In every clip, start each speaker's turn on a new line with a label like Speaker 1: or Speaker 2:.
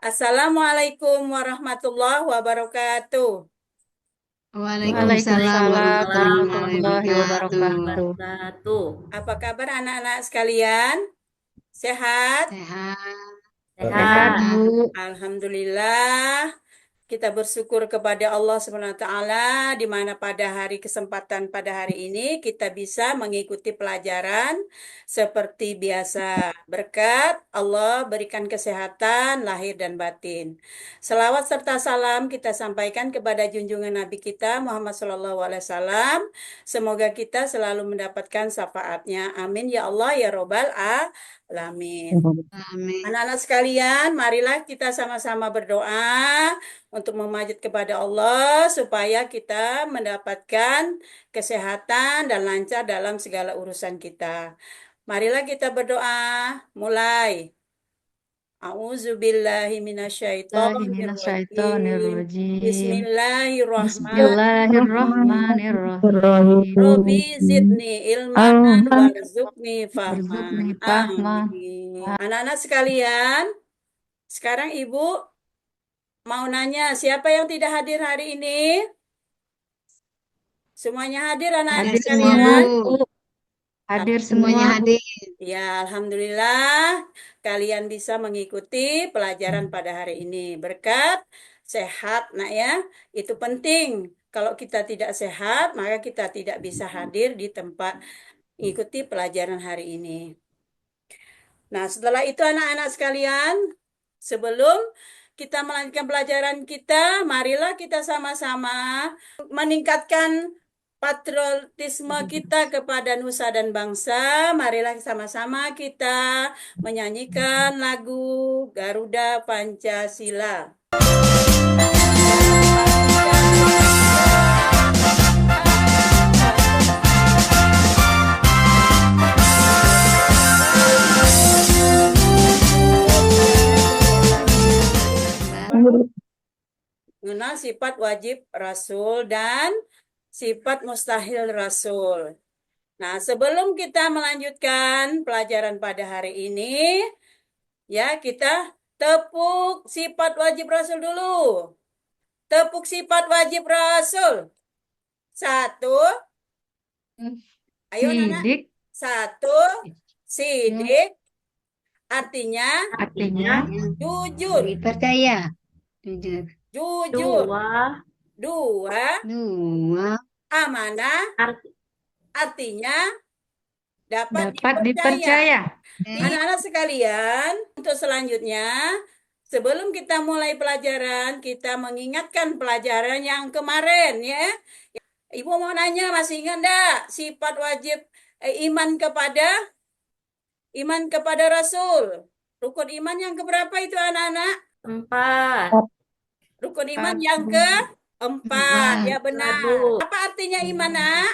Speaker 1: Assalamualaikum warahmatullahi wabarakatuh.
Speaker 2: Waalaikumsalam
Speaker 3: Waalaikumsalam
Speaker 2: warahmatullahi
Speaker 3: warahmatullahi
Speaker 2: wabarakatuh.
Speaker 3: wabarakatuh.
Speaker 1: Apa kabar anak-anak sekalian? Sehat?
Speaker 2: Sehat,
Speaker 3: Sehat.
Speaker 2: sehat,
Speaker 3: Sehat.
Speaker 2: Bu.
Speaker 1: Alhamdulillah. Kita bersyukur kepada Allah Subhanahu wa taala di mana pada pada hari ini kita bisa mengikuti pelajaran seperti biasa. Berkat Allah berikan kesehatan lahir dan batin. Selawat serta salam kita sampaikan kepada junjungan Nabi kita Muhammad SAW. Semoga kita selalu mendapatkan syafaatnya. Amin ya Allah ya Robbal alamin.
Speaker 2: Amin.
Speaker 1: Anak-anak sekalian, marilah kita sama-sama berdoa untuk memanjat kepada Allah supaya kita mendapatkan kesehatan dan lancar dalam segala urusan kita. Marilah kita berdoa. Mulai. A'udzubillahi minasyaitonirrajim.
Speaker 3: Minasyaitonirrajim.
Speaker 2: Bismillahirrahmanirrahim.
Speaker 1: Robi zidni ilman warzuqni fahman.
Speaker 3: Warzuqni fahma.
Speaker 1: Amin. Anak-anak sekalian, sekarang Ibu mau nanya, siapa yang tidak hadir hari ini? Semuanya hadir anak-anak
Speaker 2: Hadir
Speaker 3: Hadir
Speaker 2: semua,
Speaker 3: semua,
Speaker 1: sekalian?
Speaker 2: Bu.
Speaker 3: Bu. Hadir semua,
Speaker 2: Semuanya
Speaker 3: Bu.
Speaker 2: hadir.
Speaker 1: Ya, Alhamdulillah kalian bisa mengikuti pelajaran pada hari ini. Berkat sehat, nak ya, itu penting. Kalau kita tidak sehat, maka kita tidak bisa hadir di tempat mengikuti pelajaran hari ini. Nah, setelah itu anak-anak sekalian, sebelum kita melanjutkan pelajaran kita, marilah kita sama-sama meningkatkan patriotisme kita kepada nusa dan bangsa. Marilah sama-sama kita menyanyikan lagu Garuda Pancasila. Mengenal sifat wajib Rasul dan sifat mustahil Rasul. Nah, sebelum kita melanjutkan pelajaran pada hari ini, ya kita tepuk sifat wajib Rasul dulu. Tepuk sifat wajib Rasul. Satu, ayo Nana.
Speaker 3: Sidik
Speaker 1: Satu, sidik, artinya
Speaker 3: artinya
Speaker 1: jujur.
Speaker 2: Percaya. Jujur.
Speaker 1: Jujur.
Speaker 3: dua.
Speaker 1: Dua,
Speaker 2: Dua.
Speaker 1: amanah,
Speaker 3: Arti
Speaker 1: artinya dapat
Speaker 3: dapat
Speaker 1: dipercaya.
Speaker 3: dipercaya.
Speaker 1: Anak-anak sekalian, untuk selanjutnya, sebelum kita mulai pelajaran, kita mengingatkan pelajaran yang kemarin ya. Ibu mau nanya, masih ingat enggak sifat wajib iman kepada Rasul? Rukun iman yang keberapa itu anak-anak?
Speaker 3: 4.
Speaker 1: Rukun iman yang keempat, ya benar.
Speaker 3: Bu.
Speaker 1: Apa artinya iman, nak?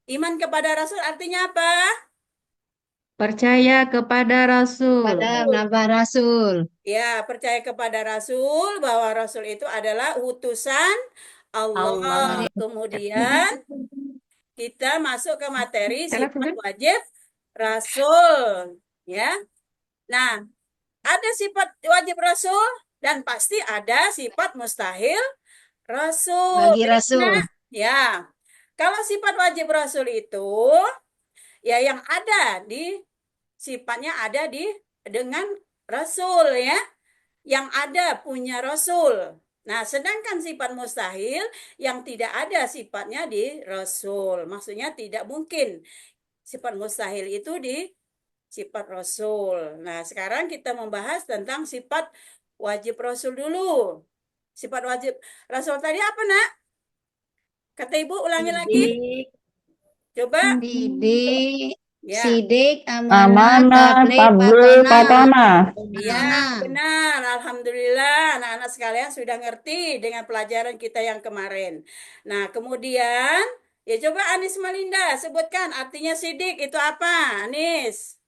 Speaker 1: Iman kepada Rasul artinya apa?
Speaker 3: Percaya kepada Rasul.
Speaker 2: Pada nama Rasul.
Speaker 1: Ya, percaya kepada Rasul bahwa Rasul itu adalah utusan Allah. Kemudian kita masuk ke materi sifat wajib Rasul. Ya. Nah, ada sifat wajib Rasul dan pasti ada sifat mustahil Rasul.
Speaker 2: Bagi Rasul.
Speaker 1: Ya. Kalau sifat wajib Rasul itu ya yang ada di sifatnya ada di dengan Rasul ya. Yang ada punya Rasul. Nah, sedangkan sifat mustahil yang tidak ada sifatnya di Rasul. Maksudnya tidak mungkin sifat mustahil itu di sifat Rasul. Nah, sekarang kita membahas tentang sifat wajib Rasul dulu. Sifat wajib Rasul tadi apa, nak? Kata Ibu, ulangi lagi.
Speaker 3: Sidik.
Speaker 1: Coba.
Speaker 2: Sidik.
Speaker 1: Ya.
Speaker 2: Sidik, amanah, tabligh,
Speaker 1: Ya,
Speaker 2: papanah.
Speaker 1: benar. Alhamdulillah, anak-anak sekalian sudah ngerti dengan pelajaran kita yang kemarin. Nah, kemudian, ya coba Anis Malinda sebutkan artinya sidik itu apa, Anis?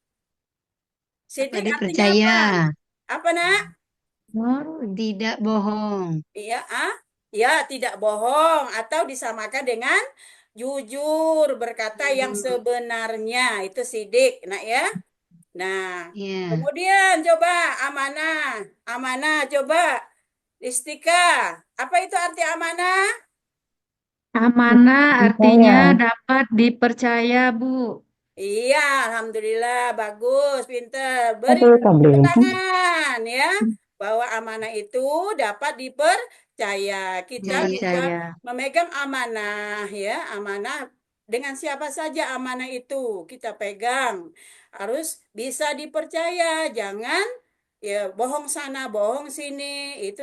Speaker 1: Sidik
Speaker 2: Pada
Speaker 1: artinya
Speaker 2: percaya.
Speaker 1: apa? Apa, nak?
Speaker 2: Tidak bohong.
Speaker 1: Iya, ya, tidak bohong atau disamakan dengan jujur, berkata yang sebenarnya, itu sidik, nak ya. Nah,
Speaker 2: Ya.
Speaker 1: kemudian coba amanah. Amanah coba Istika. Apa itu arti amanah?
Speaker 3: Amanah artinya
Speaker 4: Percaya.
Speaker 3: dapat dipercaya, Bu.
Speaker 1: Iya, alhamdulillah, bagus, pinter. Beri
Speaker 4: Aduh,
Speaker 1: tepuk
Speaker 4: tablet.
Speaker 1: tangan ya, bahwa amanah itu dapat dipercaya. Kita
Speaker 2: Ya,
Speaker 1: bisa
Speaker 2: ya.
Speaker 3: Percaya.
Speaker 1: memegang amanah ya, amanah dengan siapa saja amanah itu kita pegang. Harus bisa dipercaya, jangan ya bohong sana, bohong sini, itu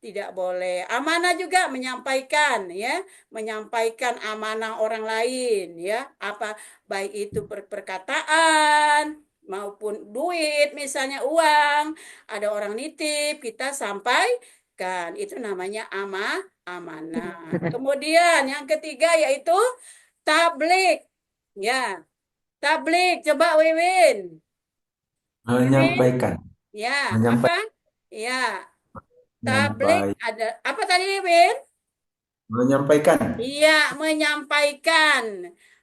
Speaker 1: tidak boleh. Amanah juga menyampaikan ya, menyampaikan amanah orang lain ya, apa baik itu perkataan maupun duit, misalnya uang, ada orang nitip, kita sampaikan, itu namanya amanah. Kemudian yang ketiga yaitu tablik, ya, tablik, coba Wiwin, Wiwin,
Speaker 5: Menyampaikan,
Speaker 1: ya, apa?
Speaker 5: menyampaikan,
Speaker 1: Ya, tablik ada apa tadi Wiwin?
Speaker 5: menyampaikan.
Speaker 1: Iya, menyampaikan.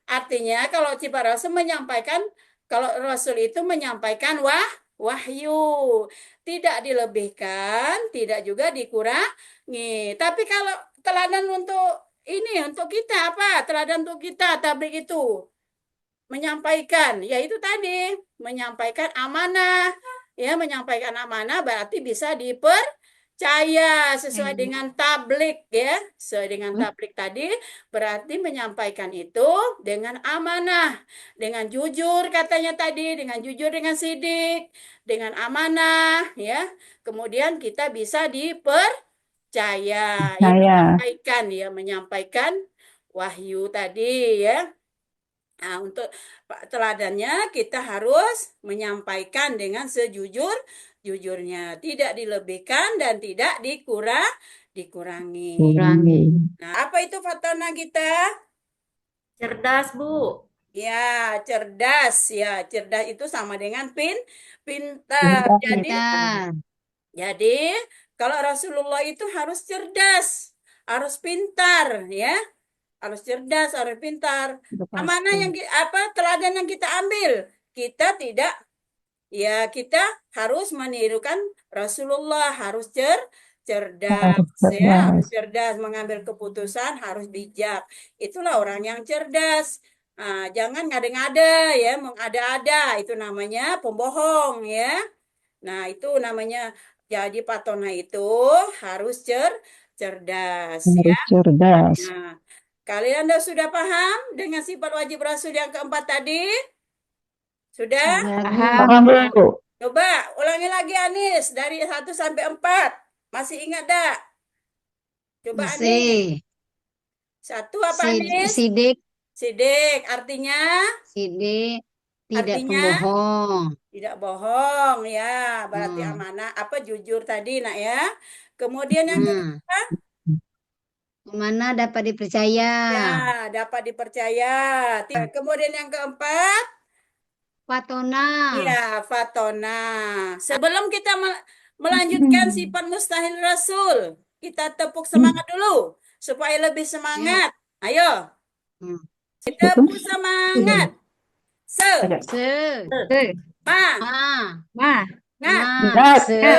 Speaker 1: Artinya kalau sifat Rasul menyampaikan, kalau Rasul itu menyampaikan wahyu. Tidak dilebihkan, tidak juga dikurangi. Tapi kalau teladan untuk ini, untuk kita apa? Teladan untuk kita, tablik itu menyampaikan, yaitu tadi menyampaikan amanah, ya menyampaikan amanah berarti bisa dipercaya sesuai dengan tablik ya, sesuai dengan tablik tadi berarti menyampaikan itu dengan amanah, dengan jujur katanya tadi, dengan jujur, dengan sidik, dengan amanah ya, kemudian kita bisa dipercaya ya,
Speaker 4: Saya.
Speaker 1: menyampaikan wahyu tadi ya. Nah, untuk teladannya kita harus menyampaikan dengan sejujur-jujurnya, tidak dilebihkan dan tidak dikurangi.
Speaker 4: Kurangi.
Speaker 1: Nah, apa itu fatona kita?
Speaker 3: Cerdas, Bu.
Speaker 1: Ya, cerdas ya. Cerdas itu sama dengan pintar.
Speaker 4: Pintar.
Speaker 2: Pintar.
Speaker 1: Jadi kalau Rasulullah itu harus cerdas, harus pintar ya. Harus cerdas, harus pintar. Amanah yang apa teladan yang kita ambil, kita tidak ya kita harus menirukan Rasulullah, harus cerdas
Speaker 4: Harus
Speaker 1: ya, harus
Speaker 4: cerdas.
Speaker 1: cerdas mengambil keputusan, harus bijak. Itulah orang yang cerdas. Nah, jangan ngada-ngada ya, mengada-ada, itu namanya pembohong ya. Nah, itu namanya jadi patona itu harus cerdas ya.
Speaker 4: Harus cerdas.
Speaker 1: Nah, kalian sudah paham dengan sifat wajib rasul yang keempat tadi? Sudah?
Speaker 2: Sudah, Bu.
Speaker 3: Paham,
Speaker 4: Paham,
Speaker 3: Bu.
Speaker 4: Bu?
Speaker 1: Coba ulangi lagi Anis dari 1 sampai 4. Masih ingat dak? Coba Anis.
Speaker 2: Masih.
Speaker 1: 1 apa Anis?
Speaker 2: Sidik,
Speaker 1: Sidik. Artinya?
Speaker 2: sidik, tidak
Speaker 1: Artinya
Speaker 2: pembohong.
Speaker 1: tidak bohong ya. Berarti
Speaker 2: Hmm.
Speaker 1: amanah. Apa jujur tadi nak ya. Kemudian yang
Speaker 2: Hmm.
Speaker 1: kedua,
Speaker 2: Mana dapat dipercaya?
Speaker 1: ya dapat dipercaya. Kemudian yang keempat,
Speaker 2: Fatona.
Speaker 1: iya, fatona. Sebelum kita melanjutkan sifat mustahil Rasul, kita tepuk semangat dulu supaya lebih
Speaker 2: Ya.
Speaker 1: semangat. Ayo,
Speaker 2: Hmm.
Speaker 1: tepuk semangat. Se,
Speaker 2: Se,
Speaker 1: ma,
Speaker 2: ma,
Speaker 3: Nah,
Speaker 1: ngat,
Speaker 2: ma,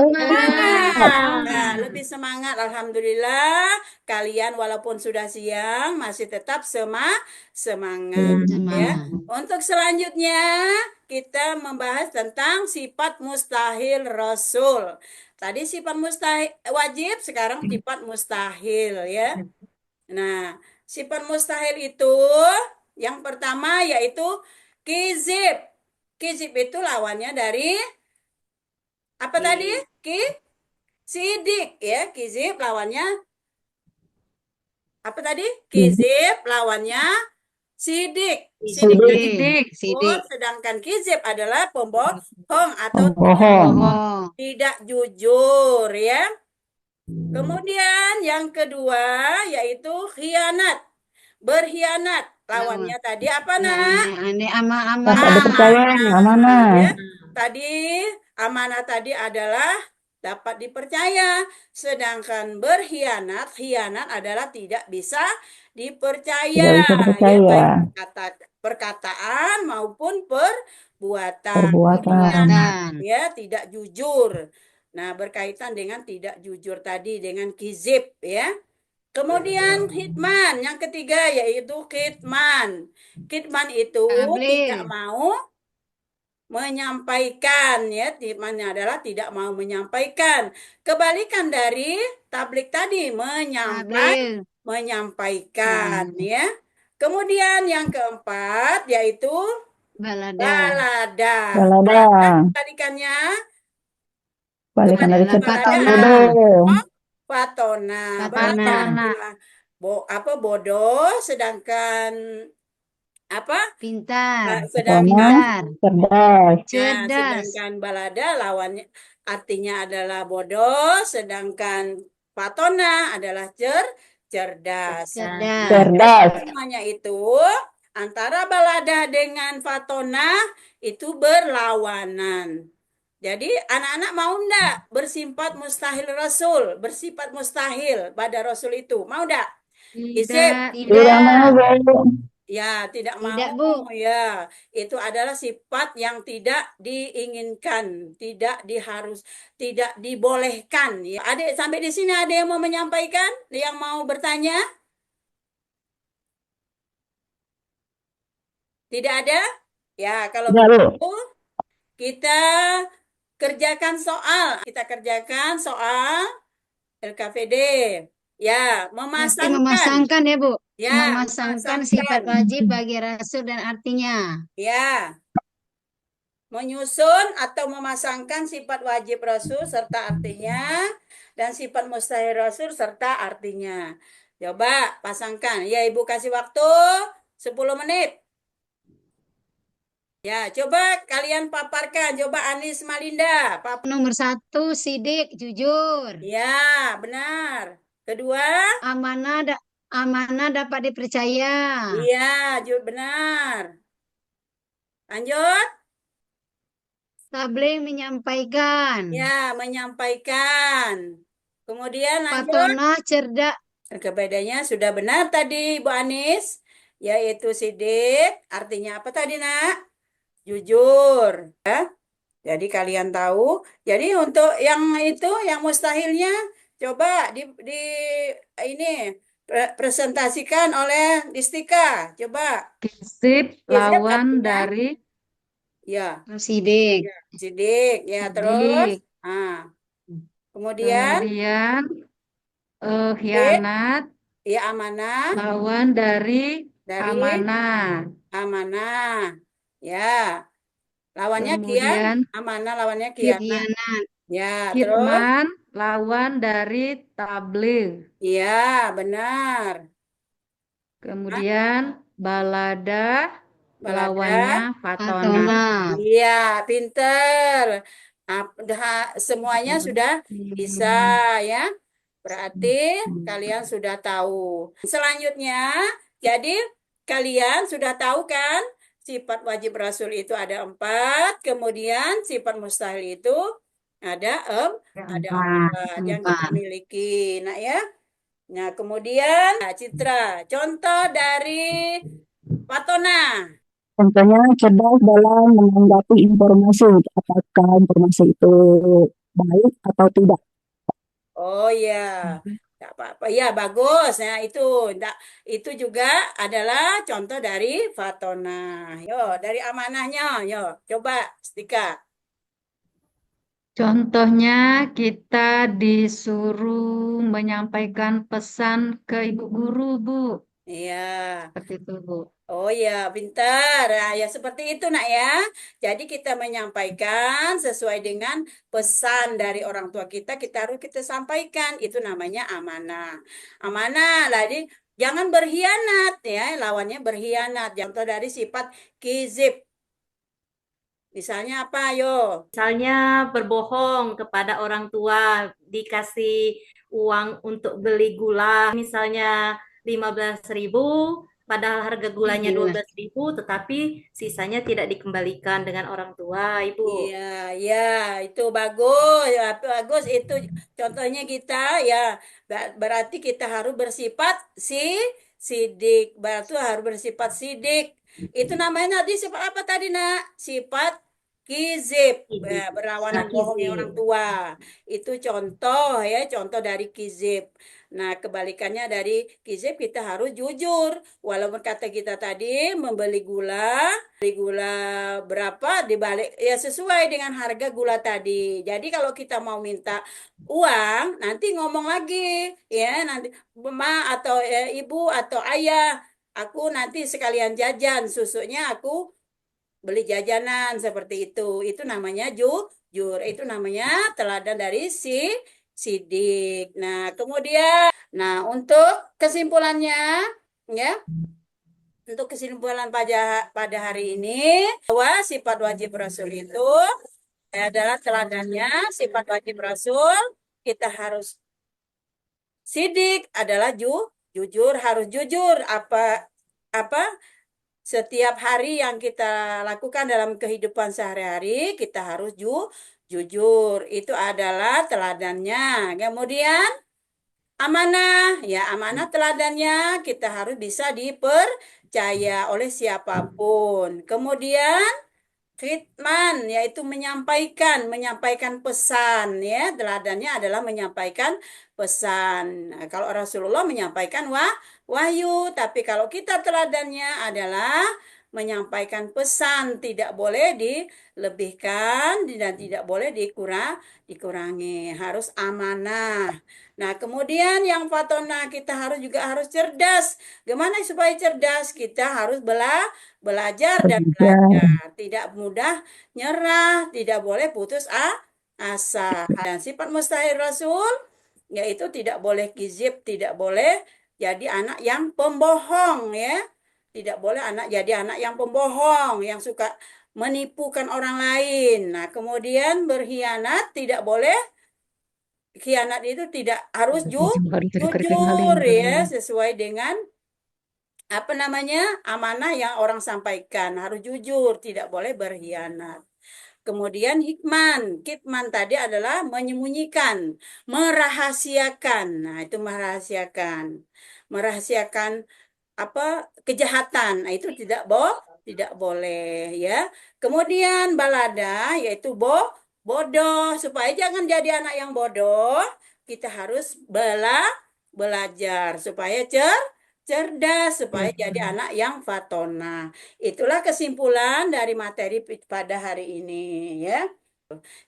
Speaker 1: semangat.
Speaker 2: semangat.
Speaker 1: Nah, lebih semangat. Alhamdulillah, kalian walaupun sudah siang masih tetap semangat. Ya.
Speaker 2: Semangat.
Speaker 1: Untuk selanjutnya kita membahas tentang sifat mustahil Rasul. Tadi sifat mustahil wajib, sekarang sifat mustahil ya. Nah, sifat mustahil itu yang pertama yaitu kizib. Kizib itu lawannya dari apa tadi? Sidik ya. Kizib lawannya apa tadi? Kizib lawannya sidik. Sidik tadi
Speaker 3: sidik.
Speaker 2: Sidik,
Speaker 1: sedangkan kizib adalah pembohong atau
Speaker 4: Pembohong.
Speaker 2: bohong.
Speaker 1: tidak jujur ya. Kemudian yang kedua yaitu khianat. Berkhianat. Lawannya tadi apa nak?
Speaker 2: Aneh, ama-ama.
Speaker 4: Dapat dipercaya. Amanah.
Speaker 1: Ya. Tadi amanah tadi adalah dapat dipercaya. Sedangkan khianat adalah tidak bisa dipercaya.
Speaker 4: Tidak bisa dipercaya.
Speaker 1: Ya, baik kata perkataan maupun perbuatan.
Speaker 4: Perbuatan.
Speaker 2: Dan
Speaker 1: Ya, tidak jujur. Nah, berkaitan dengan tidak jujur tadi dengan kizib ya. Kemudian hitman yang ketiga yaitu kitman. Kitman itu tidak
Speaker 2: tabligh.
Speaker 1: mau menyampaikan ya, hitmannya adalah tidak mau menyampaikan. Kebalikan dari tablik tadi
Speaker 2: Tabligh.
Speaker 1: menyampaikan ya. Kemudian yang keempat yaitu
Speaker 2: Balada.
Speaker 1: balada.
Speaker 4: Balada.
Speaker 1: Kebalikannya
Speaker 4: Balikan dari
Speaker 2: Adalah
Speaker 1: balada
Speaker 2: fatona.
Speaker 4: bodoh.
Speaker 1: fatona. Balada
Speaker 2: Fatona.
Speaker 1: adalah bodoh, sedangkan apa?
Speaker 2: Pintar.
Speaker 4: Fatona,
Speaker 1: Sedangkan
Speaker 2: Pintar.
Speaker 4: cerdas.
Speaker 2: Cerdas.
Speaker 1: sedangkan balada lawannya artinya adalah bodoh, sedangkan fatona adalah cerdas.
Speaker 2: Cerdas.
Speaker 4: Cerdas.
Speaker 1: Semuanya itu antara balada dengan fatona itu berlawanan. Jadi anak-anak mau enggak bersifat mustahil pada Rasul itu? Mau enggak? Izib.
Speaker 3: Tidak.
Speaker 4: Tidak mau,
Speaker 2: Tidak.
Speaker 4: Bu.
Speaker 1: Ya, tidak
Speaker 2: Tidak,
Speaker 1: mau.
Speaker 2: Bu.
Speaker 1: Ya, itu adalah sifat yang tidak diinginkan, tidak dibolehkan. Ya, adik sampai di sini ada yang mau menyampaikan, yang mau bertanya? Tidak ada? Ya, kalau
Speaker 4: Tidak, Bu.
Speaker 1: begitu kita kita kerjakan soal LKPD. Ya,
Speaker 2: Mesti
Speaker 1: memasangkan.
Speaker 2: memasangkan ya, Bu.
Speaker 1: Ya,
Speaker 2: Memasangkan sifat
Speaker 1: memasangkan.
Speaker 2: wajib bagi rasul dan artinya.
Speaker 1: Ya. Menyusun atau memasangkan sifat wajib rasul serta artinya dan sifat mustahil rasul serta artinya. Coba pasangkan. Ya, Ibu kasih waktu 10 menit. Ya, coba kalian paparkan. Coba Anis Malinda.
Speaker 2: Nomor 1, sidik, jujur.
Speaker 1: Ya, benar. Kedua,
Speaker 2: Amanah dapat dipercaya.
Speaker 1: iya, benar. Lanjut.
Speaker 2: Tabligh menyampaikan.
Speaker 1: Ya, menyampaikan. Kemudian lanjut.
Speaker 2: Fatona cerdak.
Speaker 1: Bedanya sudah benar tadi, Bu Anis. Yaitu sidik. Artinya apa tadi, Nak? Jujur. Ya. Jadi kalian tahu. Jadi untuk yang itu, yang mustahilnya, coba di ini presentasikan oleh Distika. Coba.
Speaker 3: Kizib
Speaker 1: Kizib
Speaker 3: lawan
Speaker 1: artinya,
Speaker 3: dari
Speaker 1: ya,
Speaker 2: Sidik.
Speaker 1: sidik. Ya, terus.
Speaker 3: sidik.
Speaker 1: Nah, kemudian,
Speaker 3: Kemudian
Speaker 1: sidik,
Speaker 3: khianat
Speaker 1: ya amanah
Speaker 3: lawan dari
Speaker 1: dari
Speaker 3: amanah.
Speaker 1: amanah. Ya. Lawannya
Speaker 3: Kemudian
Speaker 1: amanah lawannya khianat.
Speaker 2: Khianat.
Speaker 1: Ya, terus?
Speaker 3: kitman lawan dari tabligh.
Speaker 1: Iya, benar.
Speaker 3: Kemudian balada
Speaker 1: Balada.
Speaker 3: lawannya fatona.
Speaker 2: Fatona.
Speaker 1: Iya, pinter. Nah, semuanya sudah bisa ya. Berarti kalian sudah tahu. Selanjutnya, jadi kalian sudah tahu kan sifat wajib rasul itu ada 4, kemudian sifat mustahil itu ada ada 4 yang kita
Speaker 2: 4.
Speaker 1: miliki. Nah ya. Nah, kemudian Citra, contoh dari Fatona.
Speaker 4: Contohnya cerdas dalam menanggapi informasi, apakah informasi itu baik atau tidak.
Speaker 1: Oh ya, nggak apa-apa. Ya bagus. Nah itu juga adalah contoh dari Fatona. Yo, dari amanahnya, yo, coba Stika.
Speaker 3: Contohnya kita disuruh menyampaikan pesan ke ibu guru, Bu.
Speaker 1: Iya.
Speaker 3: Seperti itu, Bu.
Speaker 1: Oh ya, pintar. Nah, ya seperti itu, Nak ya. Jadi kita menyampaikan sesuai dengan pesan dari orang tua kita, kita sampaikan. Itu namanya amanah. Amanah, jadi jangan berkhianat ya, lawannya berkhianat. Contoh dari sifat kizib. Misalnya apa, yo?
Speaker 3: Misalnya berbohong kepada orang tua, dikasih uang untuk beli gula, misalnya 15.000, padahal harga gulanya 12.000, tetapi sisanya tidak dikembalikan dengan orang tua, Ibu.
Speaker 1: Iya, ya, itu bagus, ya, bagus itu contohnya kita ya berarti kita harus bersifat sidik, berarti harus bersifat sidik Itu namanya tadi sifat apa tadi, Nak? Sifat kizib, berlawanan bohongnya orang tua. Itu contoh ya, contoh dari kizib. Nah, kebalikannya dari kizib kita harus jujur. Walaupun kata kita tadi membeli gula, beli gula berapa dibalik ya sesuai dengan harga gula tadi. Jadi kalau kita mau minta uang, nanti ngomong lagi ya, nanti Ma atau ibu atau ayah, aku nanti sekalian jajan susunya aku beli jajanan seperti itu. Itu namanya jujur. Itu namanya teladan dari si sidik. Nah, kemudian untuk kesimpulannya ya, untuk kesimpulan pada hari ini bahwa sifat wajib Rasul itu adalah teladannya sifat wajib Rasul, kita harus sidik adalah jujur, harus jujur apa setiap hari yang kita lakukan dalam kehidupan sehari-hari kita harus jujur. Itu adalah teladannya. Kemudian amanah, ya amanah teladannya kita harus bisa dipercaya oleh siapapun. Kemudian Khidman yaitu menyampaikan pesan ya, teladannya adalah menyampaikan pesan. Nah, kalau Rasulullah menyampaikan wahyu, tapi kalau kita teladannya adalah menyampaikan pesan, tidak boleh dilebihkan dan tidak boleh dikurangi, harus amanah. Nah, kemudian yang fatona kita harus cerdas. Gimana supaya cerdas? Kita harus belajar dan belajar, tidak mudah nyerah, tidak boleh putus asa. Dan sifat mustahil Rasul yaitu tidak boleh kizib, tidak boleh jadi anak yang pembohong ya. Tidak boleh jadi anak yang pembohong, yang suka menipukan orang lain. Nah, kemudian berkhianat tidak boleh. Khianat itu tidak harus jujur ya, sesuai dengan apa namanya amanah yang orang sampaikan, harus jujur, tidak boleh berkhianat. Kemudian kitman tadi adalah menyembunyikan, merahasiakan. Nah, itu merahasiakan apa kejahatan. Nah, itu tidak boleh ya. Kemudian balada yaitu bodoh. Supaya jangan jadi anak yang bodoh, kita harus belajar supaya cerdas, supaya jadi anak yang fatona. Itulah kesimpulan dari materi pada hari ini ya.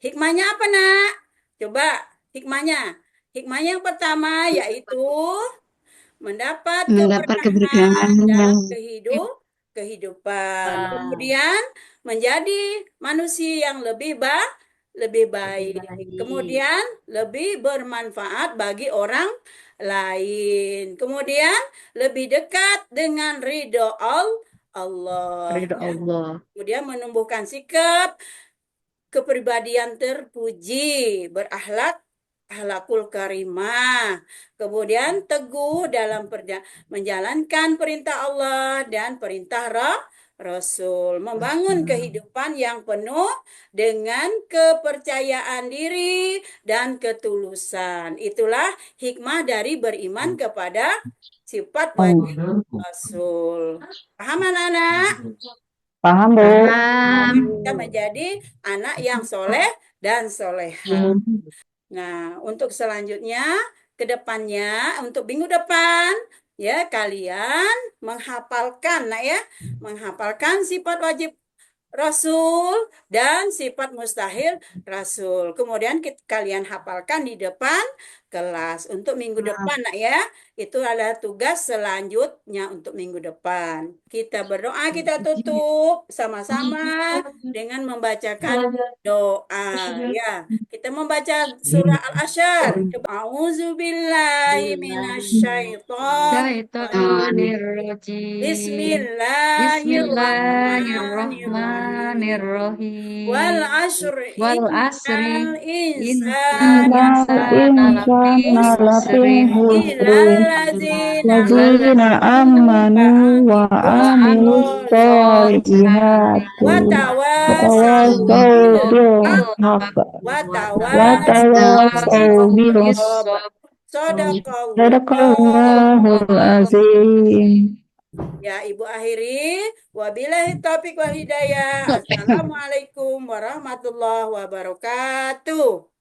Speaker 1: Hikmahnya apa, Nak? Coba hikmahnya. Hikmahnya yang pertama yaitu mendapat keberkahan dalam kehidupan. Kemudian menjadi manusia yang lebih baik. Kemudian lebih bermanfaat bagi orang lain. Kemudian lebih dekat dengan ridho Allah.
Speaker 2: Ridho Allah.
Speaker 1: Kemudian menumbuhkan sikap kepribadian terpuji, akhlakul karimah. Kemudian teguh dalam menjalankan perintah Allah dan perintah Rasul, membangun kehidupan yang penuh dengan kepercayaan diri dan ketulusan. Itulah hikmah dari beriman kepada sifat wajib Rasul. Paham anak-anak?
Speaker 4: Paham, Bu?
Speaker 1: Kita menjadi anak yang soleh dan soleha. Nah, untuk selanjutnya, ke depannya, untuk minggu depan, ya kalian menghafalkan, menghafalkan sifat wajib Rasul dan sifat mustahil Rasul. Kemudian kalian hafalkan di depan kelas untuk minggu depan, ya. Itu adalah tugas selanjutnya untuk minggu depan. Kita berdoa, kita tutup sama-sama dengan membacakan doa. Ya, kita membaca surah Al-Asyr. A'udzubillahi minasyaitonirrajim. Bismillahirrahmanirrahim. Wal asri insana lafi
Speaker 4: Lazina amanu wa amilus solihati wa tawasaw bil
Speaker 1: Sadaqallahul
Speaker 4: Sadaqallahul azim.
Speaker 1: Ya, Ibu akhiri. Wabillahi taufiq wal hidayah. Assalamualaikum warahmatullahi wabarakatuh.